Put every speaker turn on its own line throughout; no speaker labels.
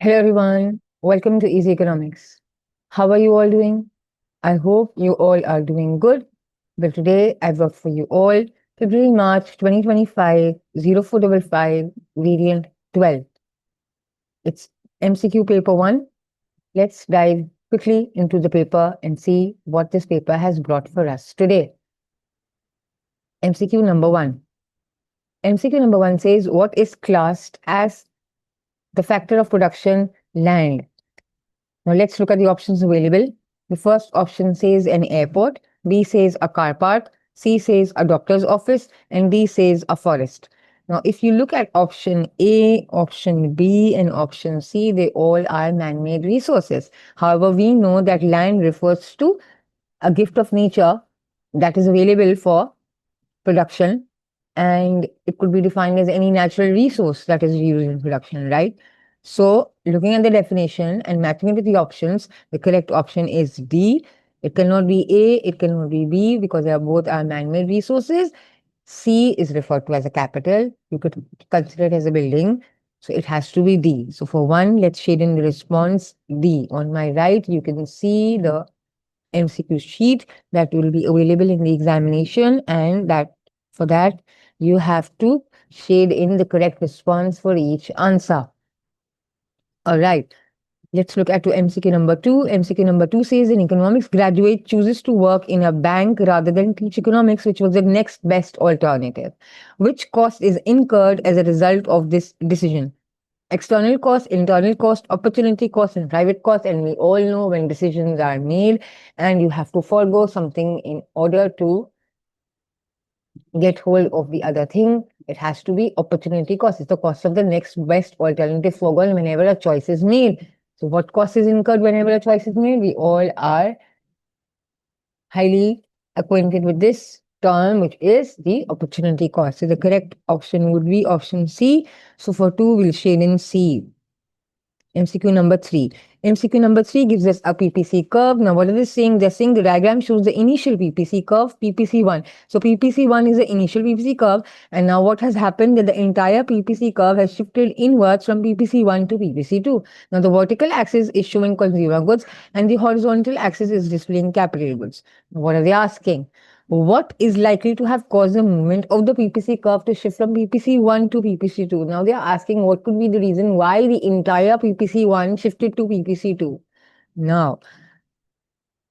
Hello everyone, welcome to Easy Economics. How are you all doing? I hope you all are doing good. But today I've got for you all February March 2025 0455 variant 12. It's MCQ paper 1. Let's dive quickly into the paper and see what this paper has brought for us today. MCQ number 1. MCQ number 1 says what is classed as the factor of production land. Now let's look at the options available. The first option says an airport, B says a car park, C says a doctor's office, and D says a forest. Now, if you look at option A, option B, and option C, they all are man-made resources. However, we know that land refers to a gift of nature that is available for production, and it could be defined as any natural resource that is used in production, right? So, looking at the definition and matching it with the options, the correct option is D. It cannot be A, it cannot be B because they are both are man-made resources. C is referred to as a capital. You could consider it as a building. So it has to be D. So for one, let's shade in the response D. On my right, you can see the MCQ sheet that will be available in the examination, and that for that you have to shade in the correct response for each answer. All right. Let's look at to MCQ number 2. MCQ number 2 says an economics graduate chooses to work in a bank rather than teach economics, which was the next best alternative. Which cost is incurred as a result of this decision? External cost, internal cost, opportunity cost, and private cost. And we all know when decisions are made and you have to forego something in order to get hold of the other thing, it has to be opportunity cost. It's the cost of the next best alternative forgone whenever a choice is made. So what cost is incurred whenever a choice is made? We all are highly acquainted with this term, which is the opportunity cost. So the correct option would be option C. So for 2, we'll shade in C. MCQ number 3. MCQ number 3 gives us a PPC curve. Now, what are they saying? They're saying the diagram shows the initial PPC curve, PPC1. So, PPC1 is the initial PPC curve. And now what has happened that the entire PPC curve has shifted inwards from PPC1 to PPC2. Now, the vertical axis is showing consumer goods and the horizontal axis is displaying capital goods. Now, what are they asking? What is likely to have caused the movement of the PPC curve to shift from PPC1 to PPC2? Now they are asking what could be the reason why the entire PPC1 shifted to PPC2. Now,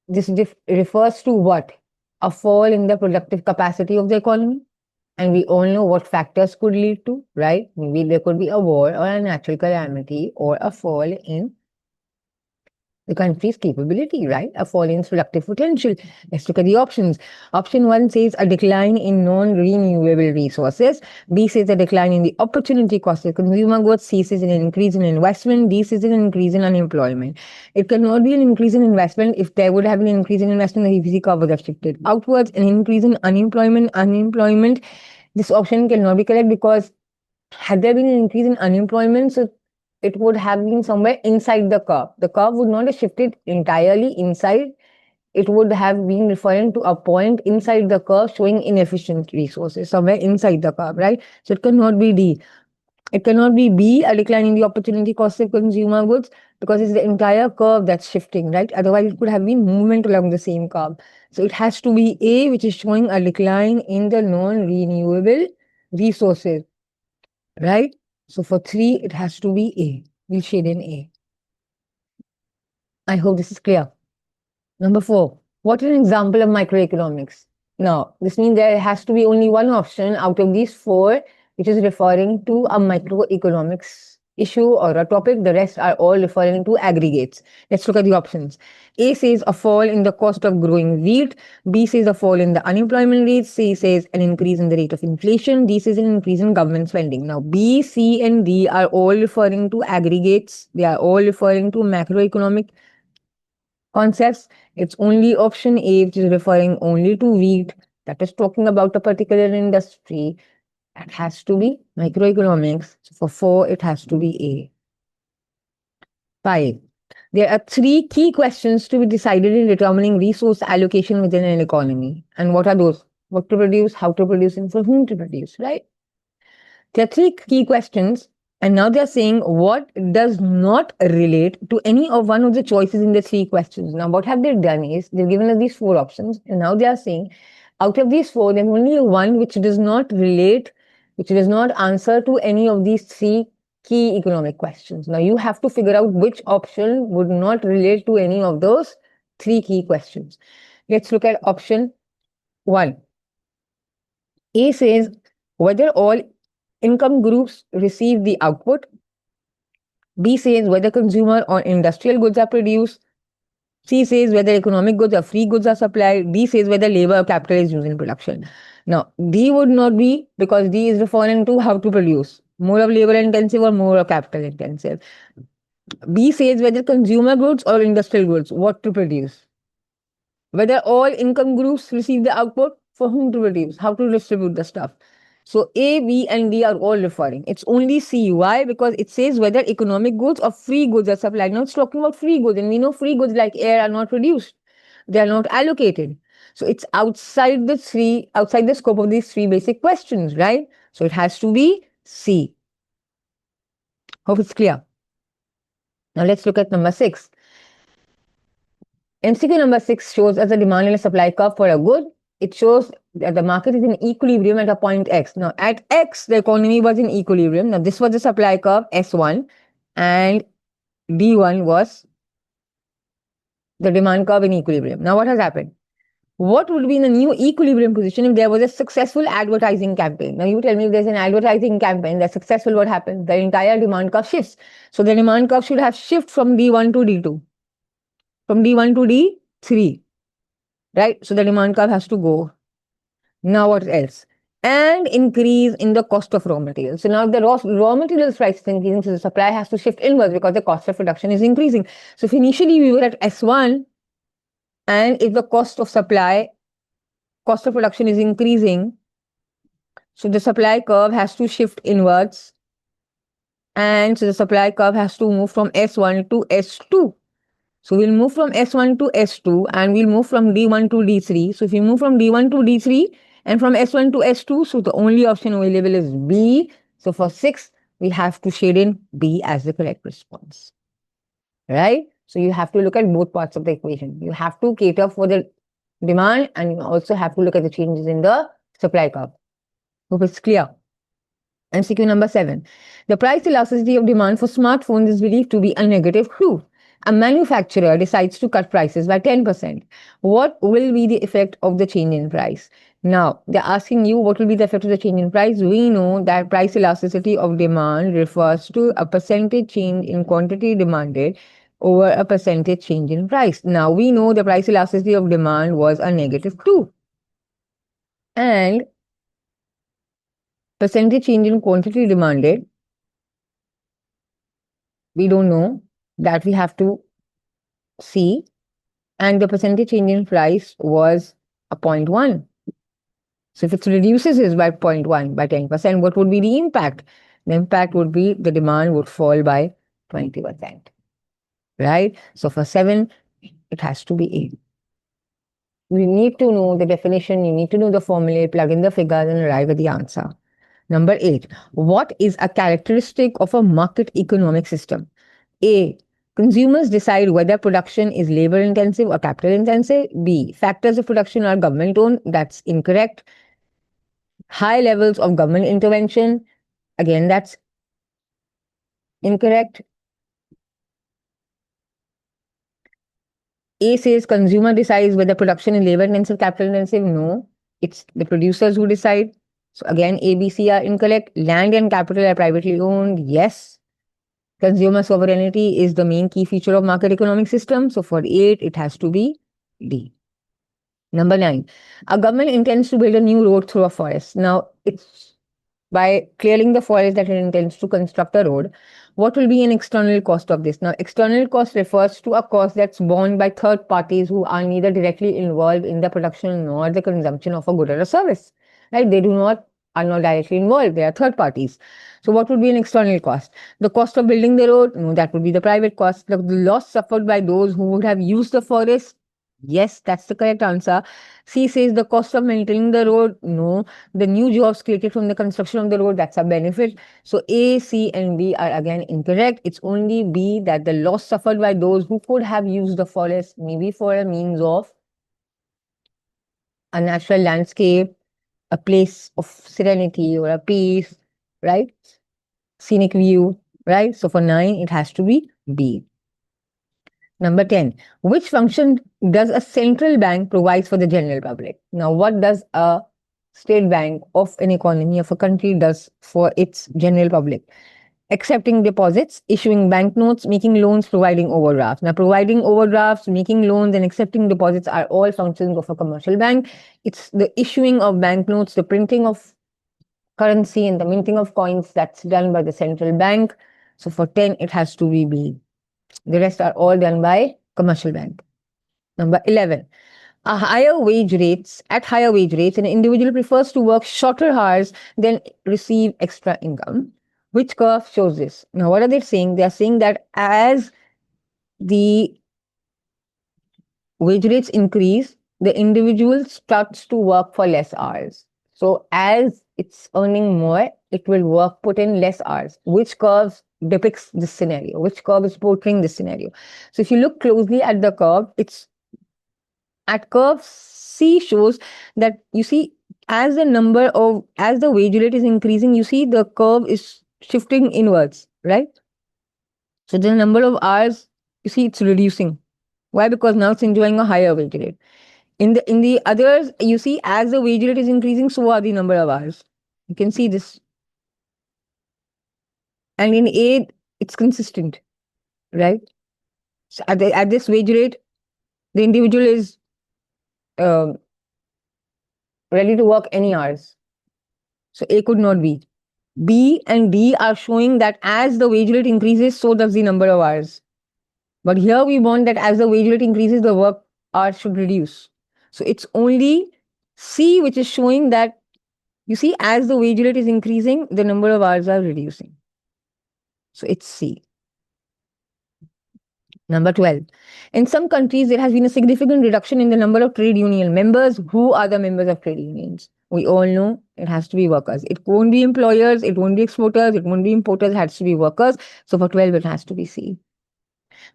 this refers to what? A fall in the productive capacity of the economy. And we all know what factors could lead to, right? Maybe there could be a war or a natural calamity or a fall in the country's capability, right? A fall in productive potential. Let's look at the options. Option 1 says a decline in non-renewable resources. B says a decline in the opportunity cost of consumer goods. C says an increase in investment. D says an increase in unemployment. It cannot be an increase in investment. If there would have been an increase in investment, the PPC curve would have shifted outwards. An increase in unemployment. This option cannot be correct because had there been an increase in unemployment, so it would have been somewhere inside the curve. The curve would not have shifted entirely inside. It would have been referring to a point inside the curve showing inefficient resources, somewhere inside the curve, right? So it cannot be D. It cannot be B, a decline in the opportunity cost of consumer goods, because it's the entire curve that's shifting, right? Otherwise, it could have been movement along the same curve. So it has to be A, which is showing a decline in the non-renewable resources, right? So for 3, it has to be A. We'll shade in A. I hope this is clear. Number 4, what is an example of microeconomics? Now, this means there has to be only one option out of these 4, which is referring to a microeconomics issue or a topic. The rest are all referring to aggregates. Let's look at the options. A says a fall in the cost of growing wheat. B says a fall in the unemployment rate. C says an increase in the rate of inflation. D says an increase in government spending. Now, B, C, and D are all referring to aggregates. They are all referring to macroeconomic concepts. It's only option A, which is referring only to wheat, that is talking about a particular industry. That has to be microeconomics. So for 4, it has to be A. 5. There are 3 key questions to be decided in determining resource allocation within an economy. And what are those? What to produce, how to produce, and for whom to produce, right? There are 3 key questions And now they are saying what does not relate to any of one of the choices in the three questions. Now, what have they done is they've given us these four options, and now they are saying out of these four, there's only one which does not relate, which does not answer to any of these three key economic questions. Now, you have to figure out which option would not relate to any of those three key questions. Let's look at option one. A says whether all income groups receive the output. B says whether consumer or industrial goods are produced. C says whether economic goods or free goods are supplied. D says whether labor or capital is used in production. Now, D would not be, because D is referring to how to produce, more of labor intensive or more of capital intensive. B says whether consumer goods or industrial goods, what to produce. Whether all income groups receive the output, for whom to produce, how to distribute the stuff. So A, B, and D are all referring. It's only C. Why? Because it says whether economic goods or free goods are supplied. Now it's talking about free goods, and we know free goods like air are not produced. They are not allocated. So it's outside the scope of these three basic questions, right? So it has to be C. Hope it's clear. Now let's look at number 6. MCQ number 6 shows us the demand and supply curve for a good. It shows that the market is in equilibrium at a point X. Now, at X, the economy was in equilibrium. Now, this was the supply curve S1, and D1 was the demand curve in equilibrium. Now, what has happened? What would be in a new equilibrium position if there was a successful advertising campaign? Now, you tell me if there's an advertising campaign that's successful, what happens? The entire demand curve shifts. So, the demand curve should have shift from D1 to D2, from D1 to D3. Right? So the demand curve has to go. Now what else? And increase in the cost of raw materials. So now the raw materials price is increasing, so the supply has to shift inwards because the cost of production is increasing. So if initially we were at S1, and if the cost of production is increasing, so the supply curve has to shift inwards. And so the supply curve has to move from S1 to S2. So we'll move from S1 to S2, and we'll move from D1 to D3. So if we move from D1 to D3 and from S1 to S2, so the only option available is B. So for 6, we have to shade in B as the correct response. Right? So you have to look at both parts of the equation. You have to cater for the demand, and you also have to look at the changes in the supply curve. Hope it's clear. MCQ number 7. The price elasticity of demand for smartphones is believed to be a negative Q. A manufacturer decides to cut prices by 10%. What will be the effect of the change in price? Now, they're asking you what will be the effect of the change in price. We know that price elasticity of demand refers to a percentage change in quantity demanded over a percentage change in price. Now, we know the price elasticity of demand was a negative 2. And percentage change in quantity demanded, we don't know, that we have to see, and the percentage change in price was a 0.1. So if it reduces is by 0.1, by 10%, what would be the impact? The impact would be the demand would fall by 20%. Right? So for 7, it has to be 8. You need to know the definition, you need to know the formula, plug in the figures and arrive at the answer. Number 8, what is a characteristic of a market economic system? A, consumers decide whether production is labor intensive or capital intensive. B, factors of production are government owned. That's incorrect. High levels of government intervention. Again, that's incorrect. A says consumer decides whether production is labor intensive, capital intensive. No, it's the producers who decide. So again, A, B, C are incorrect. Land and capital are privately owned. Yes. Consumer sovereignty is the main key feature of market economic system. So for 8, it has to be D. Number 9, a government intends to build a new road through a forest. Now, it's by clearing the forest that it intends to construct a road. What will be an external cost of this? Now, external cost refers to a cost that's borne by third parties who are neither directly involved in the production nor the consumption of a good or a service. Right? Are not directly involved. They are third parties. So what would be an external cost? The cost of building the road? No, that would be the private cost. The loss suffered by those who would have used the forest Yes, that's the correct answer. C says the cost of maintaining the road. No. The new jobs created from the construction of the road, that's a benefit. So A, C, and D are again incorrect. It's only B, that the loss suffered by those who could have used the forest, maybe for a means of a natural landscape, a place of serenity or a peace, right? Scenic view, right? So for 9, it has to be B. Number 10, which function does a central bank provides for the general public? Now, what does a state bank of an economy of a country does for its general public? Accepting deposits, issuing banknotes, making loans, providing overdrafts. Now, providing overdrafts, making loans, and accepting deposits are all functions of a commercial bank. It's the issuing of banknotes, the printing of currency, and the minting of coins that's done by the central bank. So for 10, it has to be B. The rest are all done by commercial bank. Number 11. At higher wage rates, an individual prefers to work shorter hours than receive extra income. Which curve shows this? Now, what are they saying? They are saying that as the wage rates increase, the individual starts to work for less hours. So, as it's earning more, it will put in less hours. Which curve depicts this scenario? Which curve is portraying this scenario? So, if you look closely at the curve, it's at curve C shows that you see as the wage rate is increasing, you see the curve is shifting inwards, right? So the number of hours, you see it's reducing. Why? Because now it's enjoying a higher wage rate. In the others, you see as the wage rate is increasing, so are the number of hours. You can see this. And in A, it's consistent, right? So at this wage rate, the individual is um, ready to work any hours. So A could not be. B and D are showing that as the wage rate increases, so does the number of hours. But here we want that as the wage rate increases, the work hours should reduce. So it's only C which is showing that, you see, as the wage rate is increasing, the number of hours are reducing. So it's C. Number 12. In some countries, there has been a significant reduction in the number of trade union members. Who are the members of trade unions? We all know it has to be workers. It won't be employers, it won't be exporters, it won't be importers, it has to be workers. So for 12, it has to be C.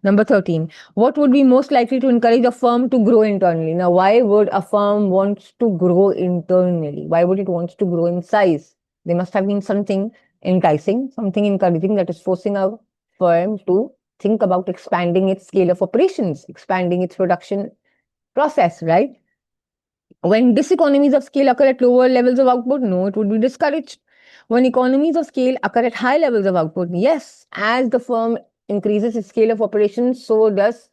Number 13, what would be most likely to encourage a firm to grow internally? Now, why would a firm want to grow internally? Why would it want to grow in size? There must have been something enticing, something encouraging that is forcing a firm to think about expanding its scale of operations, expanding its production process, right? When diseconomies of scale occur at lower levels of output, no, it would be discouraged. When economies of scale occur at high levels of output, yes, as the firm increases its scale of operations, so does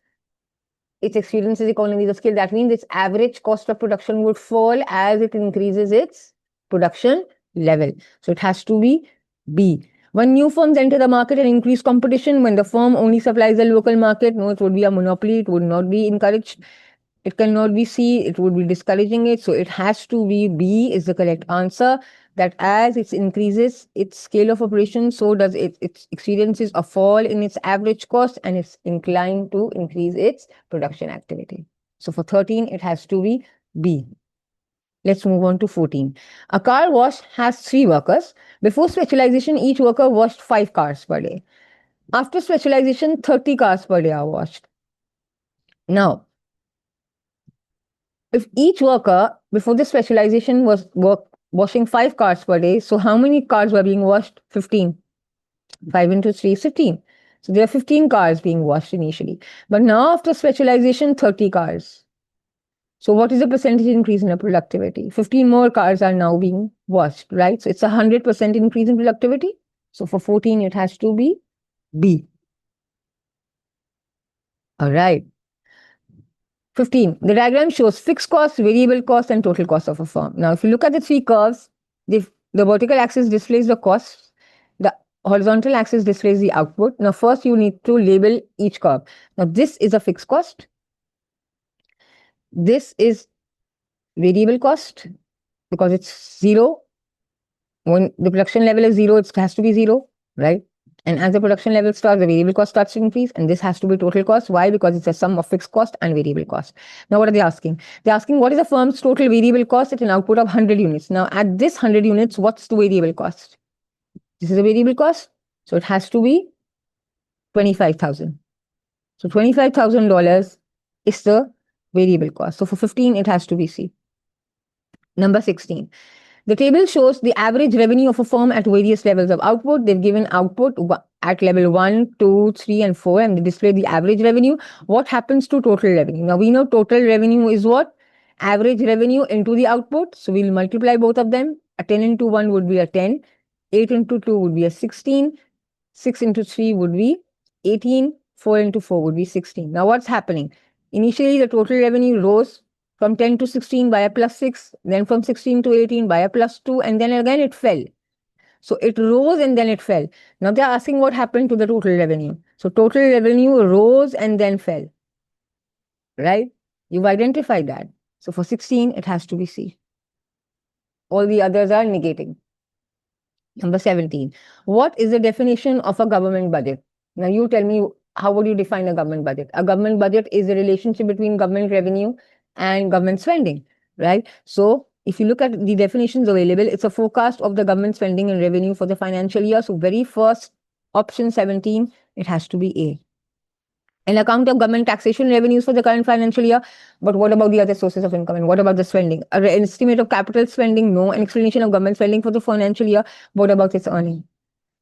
its experiences economies of scale. That means its average cost of production would fall as it increases its production level. So it has to be B. When new firms enter the market and increase competition, when the firm only supplies the local market, no, it would be a monopoly, it would not be encouraged. It cannot be C, it would be discouraging it. So it has to be B is the correct answer. That as it increases its scale of operation, so does it experiences a fall in its average cost and it's inclined to increase its production activity. So for 13, it has to be B. Let's move on to 14. A car wash has 3 workers. Before specialization, each worker washed 5 cars per day. After specialization, 30 cars per day are washed. Now, if each worker before the specialization was washing 5 cars per day, so how many cars were being washed? 15. 5 into 3 is 15. So there are 15 cars being washed initially. But now after specialization, 30 cars. So what is the percentage increase in the productivity? 15 more cars are now being washed, right? So it's a 100% increase in productivity. So for 14, it has to be B. All right. 15. The diagram shows fixed cost, variable cost, and total cost of a firm. Now, if you look at the 3 curves, the vertical axis displays the costs, the horizontal axis displays the output. Now, first you need to label each curve. Now, this is a fixed cost. This is variable cost because it's 0. When the production level is 0, it has to be 0, right? And as the production level starts, the variable cost starts to increase, and this has to be total cost. Why? Because it's a sum of fixed cost and variable cost. Now, what are they asking? They're asking what is the firm's total variable cost at an output of 100 units. Now, at this 100 units, what's the variable cost? This is a variable cost, so it has to be 25,000. So $25,000 is the variable cost. So for 15, it has to be C. Number 16. The table shows the average revenue of a firm at various levels of output. They've given output at level 1, 2, 3, and 4, and they display the average revenue. What happens to total revenue? Now, we know total revenue is what? Average revenue into the output. So we'll multiply both of them. A 10 into 1 would be a 10. 8 into 2 would be a 16. 6 into 3 would be 18. 4 into 4 would be 16. Now, what's happening? Initially, the total revenue rose from 10 to 16 by a plus 6, then from 16 to 18 by a plus 2, and then again it fell. So it rose and then it fell. Now they're asking what happened to the total revenue. So total revenue rose and then fell, right? You've identified that. So for 16, it has to be C. All the others are negating. Number 17. What is the definition of a government budget? Now you tell me, how would you define a government budget? A government budget is the relationship between government revenue and government spending, right? So if you look at the definitions available, it's a forecast of the government spending and revenue for the financial year. So very first option 17, it has to be A. An account of government taxation revenues for the current financial year. But what about the other sources of income? And what about the spending? An estimate of capital spending? No. An explanation of government spending for the financial year? What about its earning?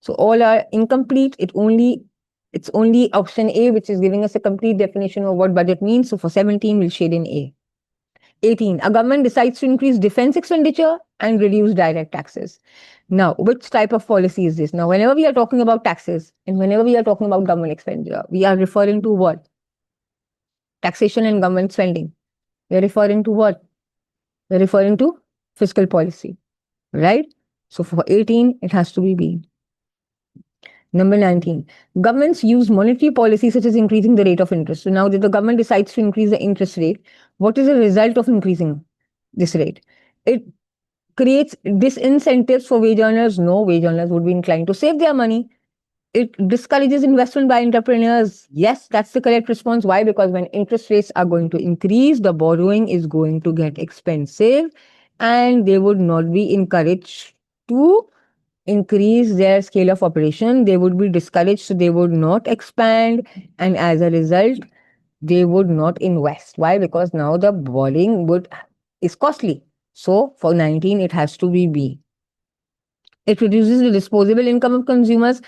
So all are incomplete. It's only option A which is giving us a complete definition of what budget means. So for 17, we'll shade in A. 18. A government decides to increase defense expenditure and reduce direct taxes. Now, which type of policy is this? Now, whenever we are talking about taxes and whenever we are talking about government expenditure, we are referring to what? Taxation and government spending. We are referring to what? We are referring to fiscal policy, right? So for 18, it has to be B. Number 19. Governments use monetary policy such as increasing the rate of interest. So now that the government decides to increase the interest rate, what is the result of increasing this rate? It creates disincentives for wage earners. No, wage earners would be inclined to save their money. It discourages investment by entrepreneurs. Yes, that's the correct response. Why? Because when interest rates are going to increase, the borrowing is going to get expensive and they would not be encouraged to increase their scale of operation. They would be discouraged, so they would not expand, and as a result, they would not invest. Why? Because now the borrowing is costly. So for 19, it has to be B. It reduces the disposable income of consumers.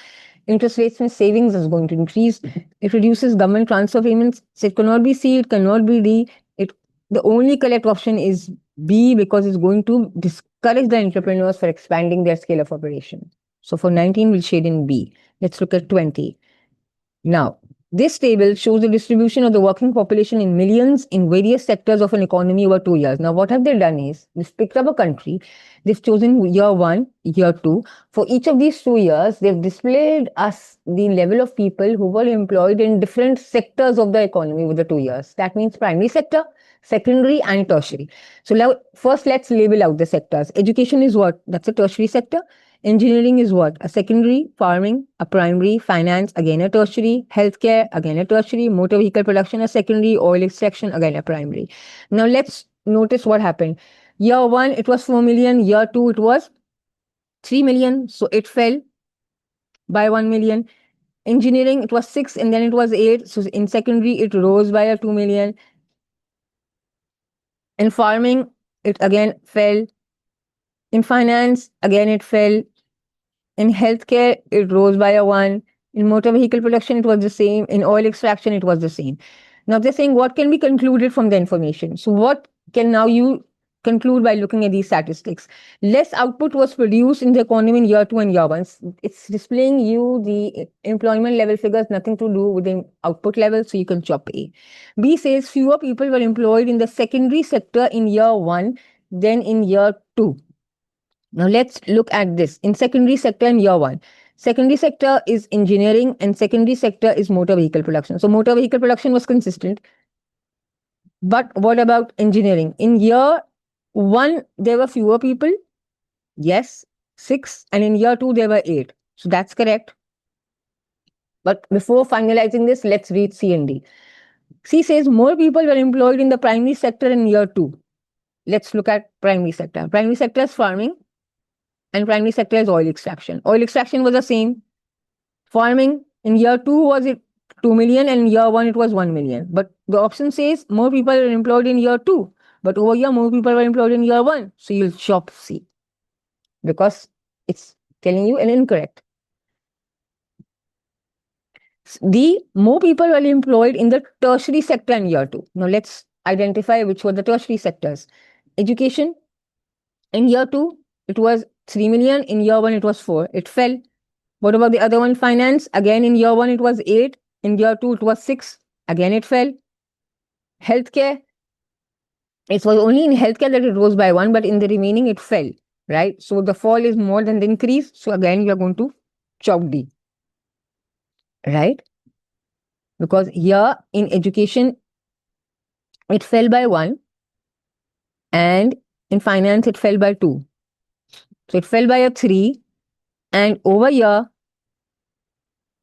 Interest rates and savings is going to increase. It reduces government transfer payments. So it cannot be C, it cannot be D. The only correct option is B because it's going to discourage the entrepreneurs for expanding their scale of operation. So for 19, we'll shade in B. Let's look at 20. Now, this table shows the distribution of the working population in millions in various sectors of an economy over 2 years. Now, what have they done is, they've picked up a country, they've chosen year 1, year 2. For each of these 2 years, they've displayed us the level of people who were employed in different sectors of the economy over the 2 years. That means primary sector, secondary, and tertiary. So now, first, let's label out the sectors. Education is what? That's a tertiary sector. Engineering is what? A secondary. Farming, a primary. Finance, again a tertiary. Healthcare, again a tertiary. Motor vehicle production, a secondary. Oil extraction, again a primary. Now let's notice what happened. Year 1, it was 4 million. Year 2, it was 3 million. So it fell by 1 million. Engineering, it was 6 and then it was 8. So in secondary, it rose by a 2 million. In farming, it again fell. In finance, again it fell. In healthcare, it rose by a 1. In motor vehicle production, it was the same. In oil extraction, it was the same. Now they're saying what can be concluded from the information. So what can now you conclude by looking at these statistics? Less output was produced in the economy in year 2 and year 1. It's displaying you the employment level figures, nothing to do with the output level, so you can chop A. B says fewer people were employed in the secondary sector in year 1 than in year 2. Now let's look at this. In secondary sector in year 1, secondary sector is engineering and secondary sector is motor vehicle production. So motor vehicle production was consistent. But what about engineering? In year 1, there were fewer people. Yes, 6. And in year 2, there were 8. So that's correct. But before finalizing this, let's read C and D. C says more people were employed in the primary sector in year 2. Let's look at primary sector. Primary sector is farming and primary sector is oil extraction. Oil extraction was the same. Farming in year 2 was it 2 million and in year 1 it was 1 million. But the option says more people were employed in year 2. But over here, more people were employed in year 1. So you'll chop C because it's telling you an incorrect. D, more people were employed in the tertiary sector in year 2. Now let's identify which were the tertiary sectors. Education, in year 2, it was 3 million. In year 1, it was 4. It fell. What about the other one? Finance, again in year 1, it was 8. In year 2, it was 6. Again, it fell. Healthcare, it was only in healthcare that it rose by 1, but in the remaining, it fell, right? So the fall is more than the increase. So again, we are going to chop D. Right? Because here in education, it fell by 1 and in finance, it fell by 2. So it fell by a 3 and over here,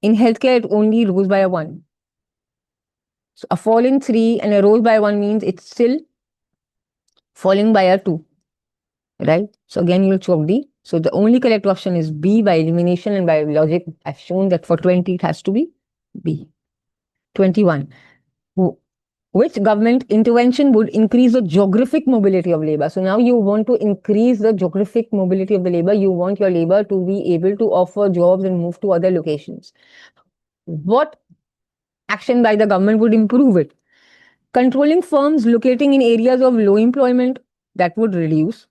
in healthcare, it only rose by a 1. So a fall in 3 and a rise by 1 means it's still falling by a 2. Right? So again, you'll chop D. So the only correct option is B by elimination and by logic. I've shown that for 20, it has to be B. 21. Which government intervention would increase the geographic mobility of labor? So now you want to increase the geographic mobility of the labor. You want your labor to be able to offer jobs and move to other locations. What action by the government would improve it? Controlling firms locating in areas of low employment, that would reduce.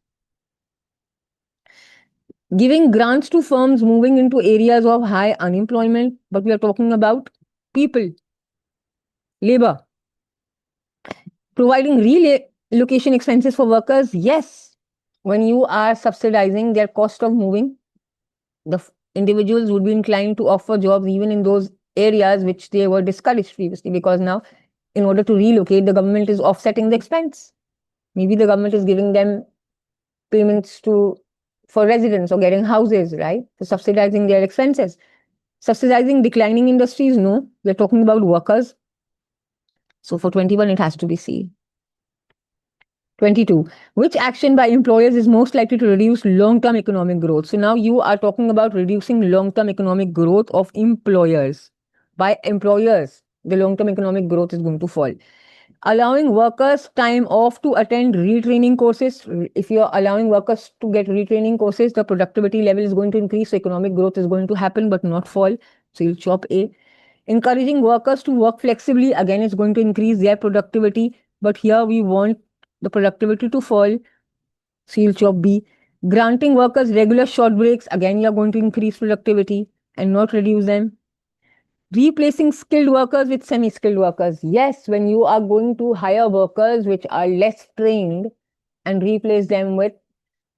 Giving grants to firms moving into areas of high unemployment, but we are talking about people, labor. Providing relocation expenses for workers, yes. When you are subsidizing their cost of moving, the individuals would be inclined to offer jobs even in those areas which they were discouraged previously, because now in order to relocate, the government is offsetting the expense. Maybe the government is giving them payments for residents or getting houses, right? So subsidizing their expenses. Subsidizing declining industries, no. We're talking about workers. So for 21, it has to be C. 22. Which action by employers is most likely to reduce long-term economic growth? So now you are talking about reducing long-term economic growth of employers. By employers, the long-term economic growth is going to fall. Allowing workers time off to attend retraining courses. If you're allowing workers to get retraining courses, the productivity level is going to increase. So economic growth is going to happen but not fall. So you'll chop A. Encouraging workers to work flexibly. Again, it's going to increase their productivity. But here we want the productivity to fall. So you'll chop B. Granting workers regular short breaks. Again, you're going to increase productivity and not reduce them. Replacing skilled workers with semi-skilled workers. Yes, when you are going to hire workers which are less trained and replace them with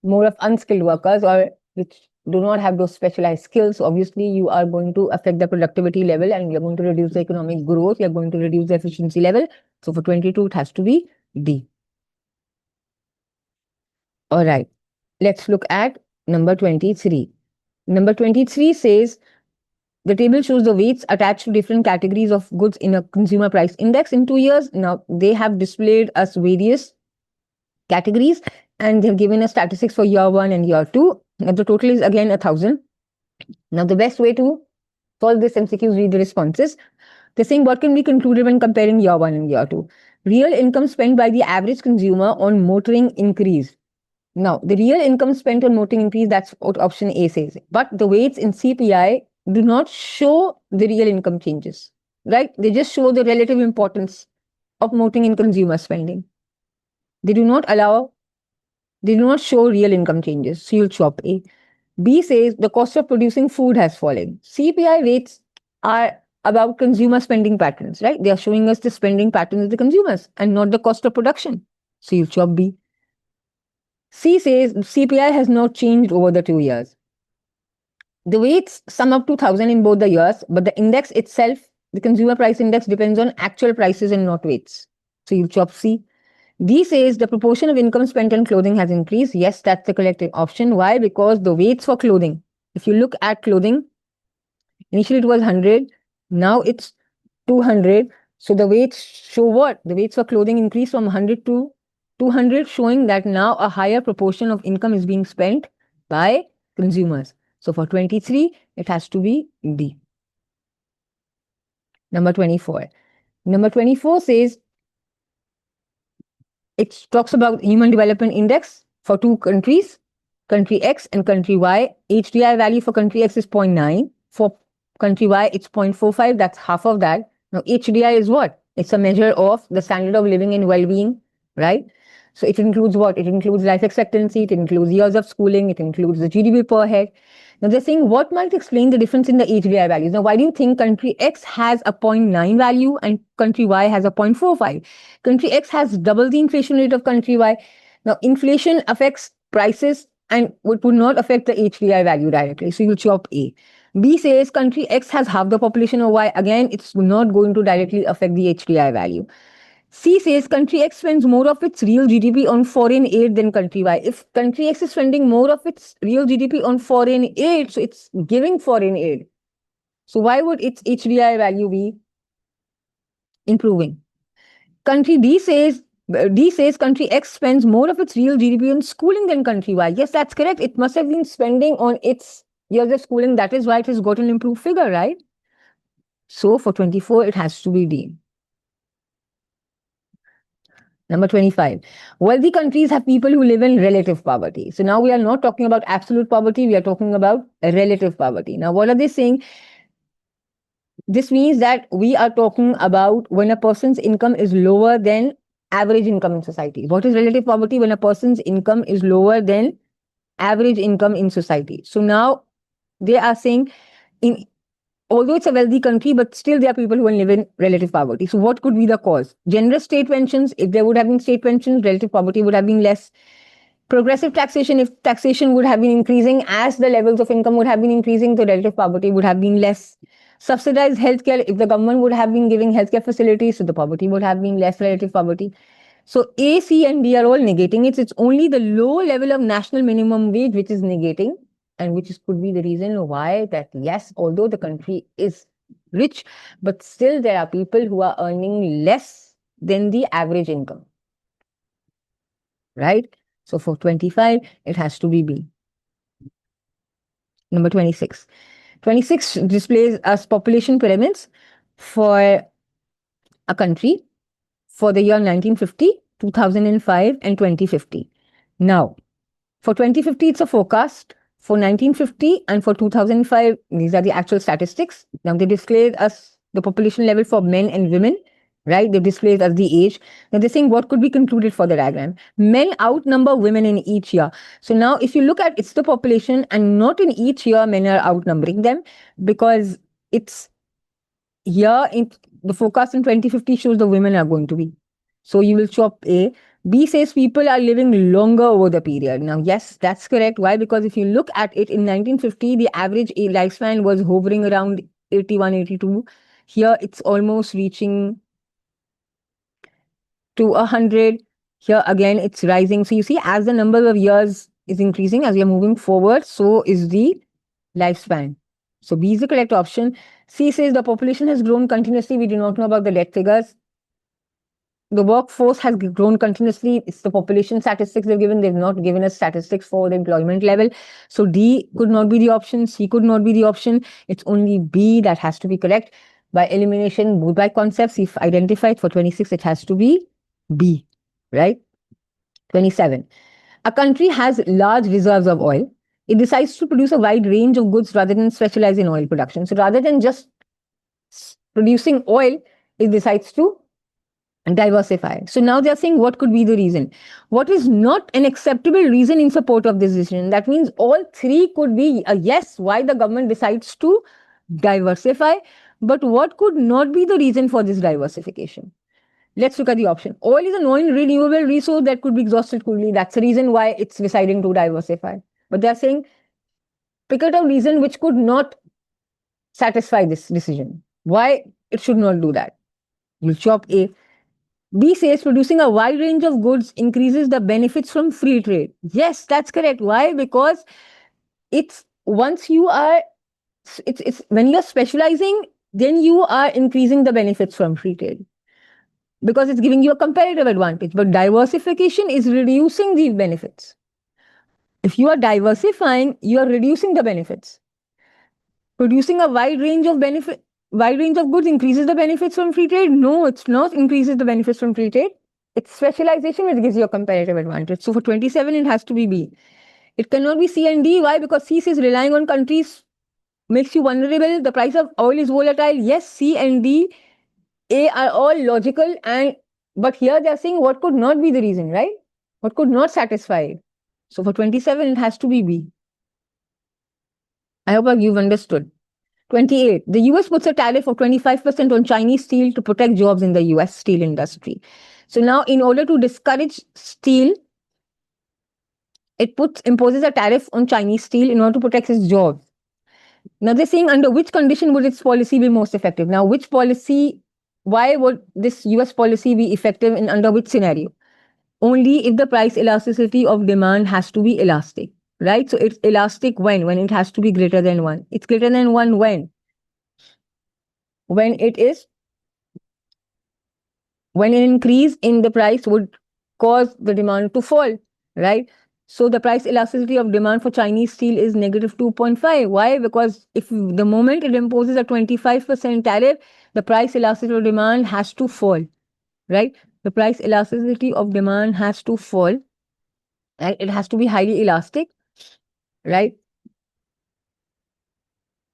more of unskilled workers or which do not have those specialized skills, obviously you are going to affect the productivity level and you're going to reduce the economic growth, you're going to reduce the efficiency level. So for 22, it has to be D. All right, let's look at number 23. Number 23 says, the table shows the weights attached to different categories of goods in a consumer price index in 2 years. Now, they have displayed us various categories and they've given us statistics for year 1 and year 2. Now, the total is again 1,000. Now, the best way to solve this MCQ is read the responses. They're saying what can be concluded when comparing year 1 and year 2. Real income spent by the average consumer on motoring increased. Now, the real income spent on motoring increased, that's what option A says. But the weights in CPI do not show the real income changes, right? They just show the relative importance of motoring in consumer spending. They do not show real income changes. So you'll chop A. B says the cost of producing food has fallen. CPI weights are about consumer spending patterns, right? They are showing us the spending patterns of the consumers and not the cost of production. So you'll chop B. C says CPI has not changed over the 2 years. The weights sum up to 1,000 in both the years, but the index itself, the consumer price index, depends on actual prices and not weights. So you chop C. D says the proportion of income spent on clothing has increased. Yes, that's the correct option. Why? Because the weights for clothing, if you look at clothing, initially it was 100, Now it's 200. So the weights show what? The weights for clothing increased from 100 to 200, showing that now a higher proportion of income is being spent by consumers. So for 23, it has to be B. Number 24. Number 24 says it talks about Human Development Index for two countries, country X and country Y. HDI value for country X is 0.9. For country Y, it's 0.45. That's half of that. Now, HDI is what? It's a measure of the standard of living and well-being, right? So it includes what? It includes life expectancy, it includes years of schooling, it includes the GDP per head. Now they're saying what might explain the difference in the HDI values. Now, why do you think country X has a 0.9 value and country Y has a 0.45? Country X has double the inflation rate of country Y. Now, inflation affects prices and it would not affect the HDI value directly. So you'll chop A. B says country X has half the population of Y. Again, it's not going to directly affect the HDI value. C says country X spends more of its real GDP on foreign aid than country Y. If country X is spending more of its real GDP on foreign aid, so it's giving foreign aid. So why would its HDI value be improving? Country D says country X spends more of its real GDP on schooling than country Y. Yes, that's correct. It must have been spending on its years of schooling. That is why it has got an improved figure, right? So for 24, it has to be D. Number 25. Wealthy countries have people who live in relative poverty. So now we are not talking about absolute poverty, we are talking about relative poverty. Now, what are they saying? This means that we are talking about when a person's income is lower than average income in society. What is relative poverty? When a person's income is lower than average income in society. So now they are saying, although it's a wealthy country, but still there are people who live in relative poverty. So what could be the cause? Generous state pensions. If there would have been state pensions, relative poverty would have been less. Progressive taxation. If taxation would have been increasing as the levels of income would have been increasing, the relative poverty would have been less. Subsidized healthcare. If the government would have been giving healthcare facilities, so the poverty would have been less, relative poverty. So A, C, and D are all negating it. It's only the low level of national minimum wage which is negating, and which could be the reason why that, yes, although the country is rich, but still there are people who are earning less than the average income, right? So for 25, it has to be B. Number 26. 26 displays us population pyramids for a country for the year 1950, 2005, and 2050. Now, for 2050, it's a forecast. For 1950 and for 2005, these are the actual statistics. Now, they displayed us the population level for men and women, right? They displayed us the age. Now, they're saying what could be concluded for the diagram. Men outnumber women in each year. So now, if you look at it's the population and not in each year, men are outnumbering them because it's here in the forecast in 2050 shows the women are going to be. So you will chop A. B says people are living longer over the period. Now, yes, that's correct. Why? Because if you look at it in 1950, the average lifespan was hovering around 81, 82. Here, it's almost reaching to 100. Here, again, it's rising. So you see, as the number of years is increasing, as we are moving forward, so is the lifespan. So B is the correct option. C says the population has grown continuously. We do not know about the death figures. The workforce has grown continuously. It's the population statistics they've given. They've not given us statistics for the employment level. So D could not be the option. C could not be the option. It's only B that has to be correct. By elimination, both by concepts, if identified for 26, it has to be B, right? 27. A country has large reserves of oil. It decides to produce a wide range of goods rather than specialize in oil production. So rather than just producing oil, it decides to diversify. So now they are saying what could be the reason? What is not an acceptable reason in support of this decision? That means all three could be a yes, why the government decides to diversify, but what could not be the reason for this diversification? Let's look at the option. Oil is a non-renewable resource that could be exhausted quickly. That's the reason why it's deciding to diversify. But they're saying pick out a reason which could not satisfy this decision. Why it should not do that? You'll chop A. B says producing a wide range of goods increases the benefits from free trade. Yes, that's correct. Why? Because it's once you are, it's when you're specializing, then you are increasing the benefits from free trade because it's giving you a comparative advantage. But diversification is reducing these benefits. If you are diversifying, you are reducing the benefits. Producing a wide range of goods increases the benefits from free trade. No, it's not increases the benefits from free trade. It's specialization which gives you a comparative advantage. So for 27, it has to be B. It cannot be C and D. Why? Because C is relying on countries, makes you vulnerable. The price of oil is volatile. Yes, C and D, A are all logical, and but here they are saying what could not be the reason, right? What could not satisfy it. So for 27, it has to be B. I hope you've understood. 28. The US puts a tariff of 25% on Chinese steel to protect jobs in the US steel industry. So now, in order to discourage steel, it imposes a tariff on Chinese steel in order to protect its jobs. Now they're saying under which condition would its policy be most effective? Now, which policy, why would this US policy be effective in under which scenario? Only if the price elasticity of demand has to be elastic, right? So it's elastic when it has to be greater than 1. It's greater than 1 when it is when an increase in the price would cause the demand to fall, right? So the price elasticity of demand for Chinese steel is negative 2.5. Why? Because if the moment it imposes a 25% tariff, the price elasticity of demand has to fall, right? The price elasticity of demand has to fall, and it has to be highly elastic, right?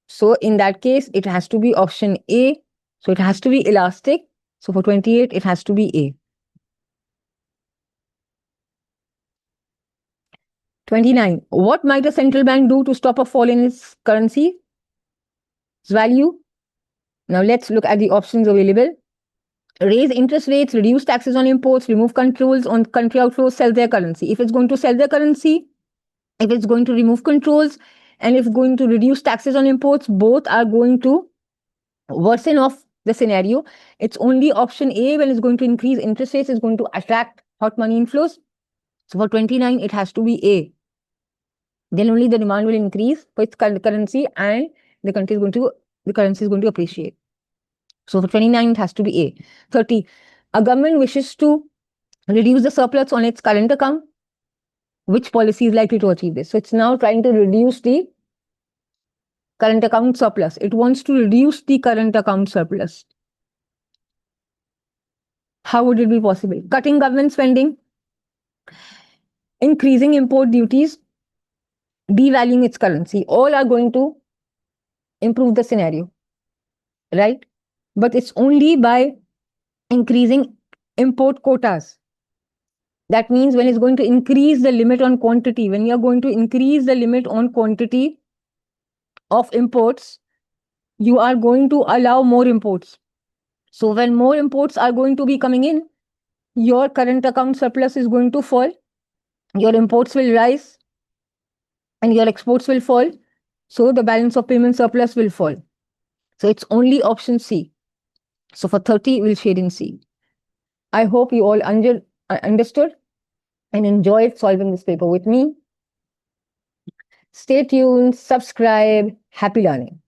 So in that case, it has to be option A. So it has to be elastic. So for 28, it has to be A. 29. What might a central bank do to stop a fall in its currency's value? Now let's look at the options available. Raise interest rates, reduce taxes on imports, remove controls on country outflows, sell their currency. If it's going to sell their currency, if it's going to remove controls, and if it's going to reduce taxes on imports, both are going to worsen off the scenario. It's only option A when it's going to increase interest rates, is going to attract hot money inflows. So for 29, it has to be A. Then only the demand will increase for its currency, and the currency is going to appreciate. So for 29, it has to be A. 30. A government wishes to reduce the surplus on its current account. Which policy is likely to achieve this? So it's now trying to reduce the current account surplus. It wants to reduce the current account surplus. How would it be possible? Cutting government spending, increasing import duties, devaluing its currency, all are going to improve the scenario, right? But it's only by increasing import quotas. That means when it's going to increase the limit on quantity, when you're going to increase the limit on quantity of imports, you are going to allow more imports. So when more imports are going to be coming in, your current account surplus is going to fall, your imports will rise, and your exports will fall. So the balance of payment surplus will fall. So it's only option C. So for 30, we'll shade in C. I hope you all understood and enjoyed solving this paper with me. Stay tuned, subscribe, happy learning.